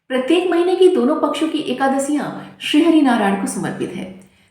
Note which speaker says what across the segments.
Speaker 1: प्रत्येक महीने की दोनों पक्षों की एकादशियां श्री हरि नारायण को समर्पित है।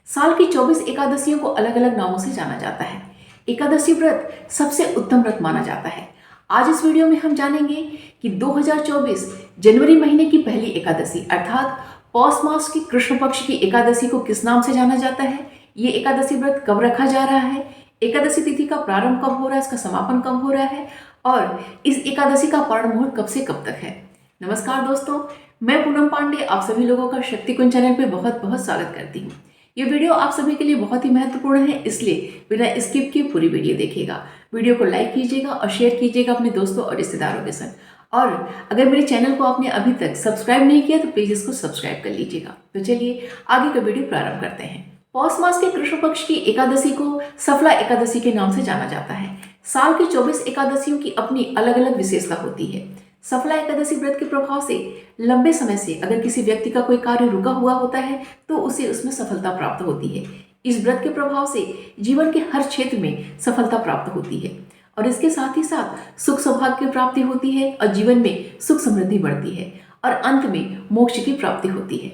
Speaker 1: साल की 24 एकादशियों को अलग अलग नामों से जाना जाता है। एकादशी व्रत सबसे उत्तम व्रत माना जाता है। आज इस वीडियो में हम जानेंगे कि 2024 जनवरी महीने की पहली एकादशी अर्थात पौष मास की कृष्ण पक्ष की एकादशी को किस नाम से जाना जाता है, ये एकादशी व्रत कब रखा जा रहा है, एकादशी तिथि का प्रारंभ कब हो रहा है, इसका समापन कब हो रहा है और इस एकादशी का पारण मुहूर्त कब से कब तक है। नमस्कार दोस्तों, मैं पूनम पांडे आप सभी लोगों का शक्ति कुंज चैनल पे बहुत बहुत स्वागत करती हूँ। ये वीडियो आप सभी के लिए बहुत ही महत्वपूर्ण है, इसलिए बिना स्किप किए पूरी वीडियो देखिएगा। वीडियो को लाइक कीजिएगा और शेयर कीजिएगा अपने दोस्तों और रिश्तेदारों के साथ। और अगर मेरे चैनल को आपने अभी तक सब्सक्राइब नहीं किया तो प्लीज इसको सब्सक्राइब कर लीजिएगा। तो चलिए आगे का वीडियो प्रारंभ करते हैं। पौष मास के कृष्ण पक्ष की एकादशी को सफला एकादशी के नाम से जाना जाता है। साल की 24 एकादशियों की अपनी अलग अलग विशेषता होती है। सफला एकादशी व्रत के प्रभाव से लंबे समय से अगर किसी व्यक्ति का कोई कार्य रुका हुआ होता है तो उसे उसमें सफलता प्राप्त होती है। इस व्रत के प्रभाव से जीवन के हर क्षेत्र में सफलता प्राप्त होती है और इसके साथ ही साथ सुख सौभाग्य की प्राप्ति होती है और जीवन में सुख समृद्धि बढ़ती है और अंत में मोक्ष की प्राप्ति होती है।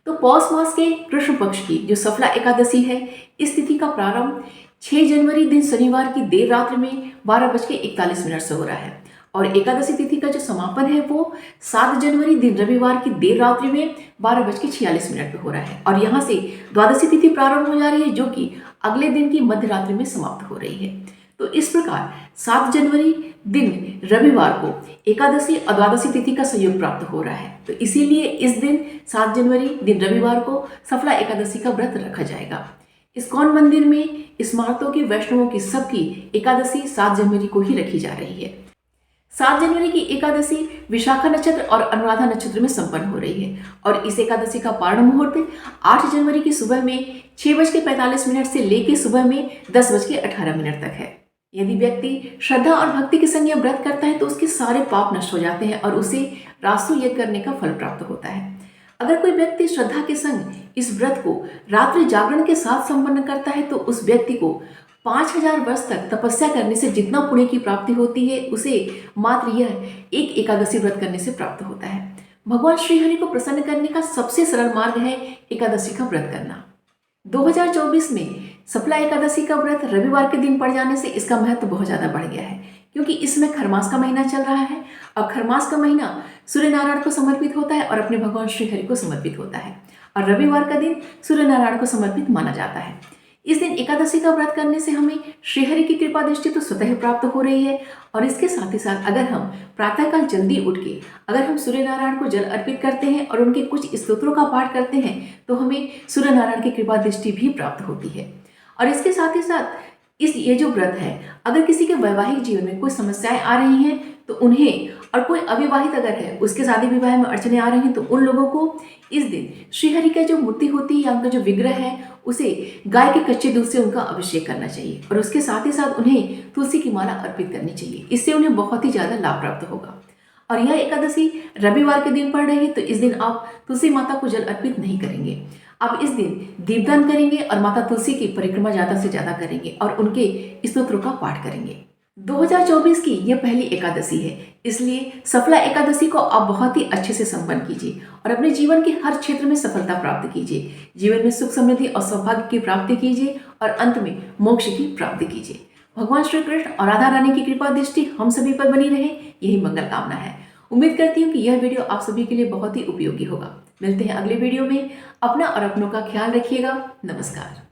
Speaker 1: तो पौष मास के कृष्ण पक्ष की जो सफला एकादशी है, इस तिथि का प्रारंभ 6 जनवरी दिन शनिवार की देर रात्रि में 12:41 से हो रहा है और एकादशी तिथि का जो समापन है वो 7 जनवरी दिन रविवार की देर रात्रि में 12:46 पे हो रहा है और यहाँ से द्वादशी तिथि प्रारंभ हो जा रही है जो कि अगले दिन की मध्य रात्रि में समाप्त हो रही है। तो इस प्रकार 7 जनवरी दिन रविवार को एकादशी और द्वादशी तिथि का संयोग प्राप्त हो रहा है। तो इसीलिए इस दिन 7 जनवरी दिन रविवार को सफला एकादशी का व्रत रखा जाएगा। इस्कॉन मंदिर में स्मारकों के वैष्णवों की सबकी एकादशी 7 जनवरी को ही रखी जा रही है। 7 जनवरी की एकादशी विशाखा नक्षत्र और अनुराधा नक्षत्र में संपन्न हो रही है और इस एकादशी का पारण मुहूर्त 8 जनवरी की सुबह में 6:45 से लेकर सुबह में 10:18 तक है। यदि व्यक्ति श्रद्धा और भक्ति के संग यह व्रत करता है तो उसके सारे पाप नष्ट हो जाते हैं और उसे रासु यज्ञ करने का फल प्राप्त होता है। अगर कोई व्यक्ति श्रद्धा के संग इस व्रत को रात्रि जागरण के साथ संपन्न करता है तो उस व्यक्ति को 5000 वर्ष तक तपस्या करने से जितना पुण्य की प्राप्ति होती है उसे मात्र यह एक एकादशी व्रत करने से प्राप्त होता है। भगवान श्री हरि को प्रसन्न करने का सबसे सरल मार्ग है एकादशी का व्रत करना। 2024 में सफला एकादशी का व्रत रविवार के दिन पड़ जाने से इसका महत्व बहुत ज्यादा बढ़ गया है क्योंकि इसमें खरमास का महीना चल रहा है और खरमास का महीना सूर्य नारायण को समर्पित होता है और अपने भगवान श्री हरि को समर्पित होता है और रविवार का दिन सूर्य नारायण को समर्पित माना जाता है। इस दिन एकादशी का व्रत करने से हमें श्रीहरि की कृपा दृष्टि तो स्वतः प्राप्त हो रही है और इसके साथ ही साथ अगर हम प्रातःकाल जल्दी उठ के अगर हम सूर्य नारायण को जल अर्पित करते हैं और उनके कुछ स्तोत्रों का पाठ करते हैं तो हमें सूर्य नारायण की कृपा दृष्टि भी प्राप्त होती है। और इसके साथ ही साथ ये जो व्रत है, अगर किसी के वैवाहिक जीवन में कोई समस्याएं आ रही हैं तो उन्हें, और कोई अविवाहित अगर है उसके शादी विवाह में अड़चने आ रही हैं तो उन लोगों को इस दिन श्रीहरि का जो मूर्ति होती है या उनका जो विग्रह है उसे गाय के कच्चे दूध से उनका अभिषेक करना चाहिए और उसके साथ ही साथ उन्हें तुलसी की माला अर्पित करनी चाहिए। इससे उन्हें बहुत ही ज़्यादा लाभ प्राप्त होगा। और यह एकादशी रविवार के दिन पड़ रही है तो इस दिन आप तुलसी माता को जल अर्पित नहीं करेंगे। आप इस दिन दीपदान करेंगे और माता तुलसी की परिक्रमा ज़्यादा से ज़्यादा करेंगे और उनके स्तोत्रों का पाठ करेंगे। 2024 की यह पहली एकादशी है, इसलिए सफला एकादशी को आप बहुत ही अच्छे से संपन्न कीजिए और अपने जीवन के हर क्षेत्र में सफलता प्राप्त कीजिए। जीवन में सुख समृद्धि और सौभाग्य की प्राप्ति कीजिए और अंत में मोक्ष की प्राप्ति कीजिए। भगवान श्री कृष्ण और राधा रानी की कृपा दृष्टि हम सभी पर बनी रहे, यही मंगल कामना है। उम्मीद करती हूँ कि यह वीडियो आप सभी के लिए बहुत ही उपयोगी होगा। मिलते हैं अगले वीडियो में। अपना और अपनों का ख्याल रखिएगा। नमस्कार।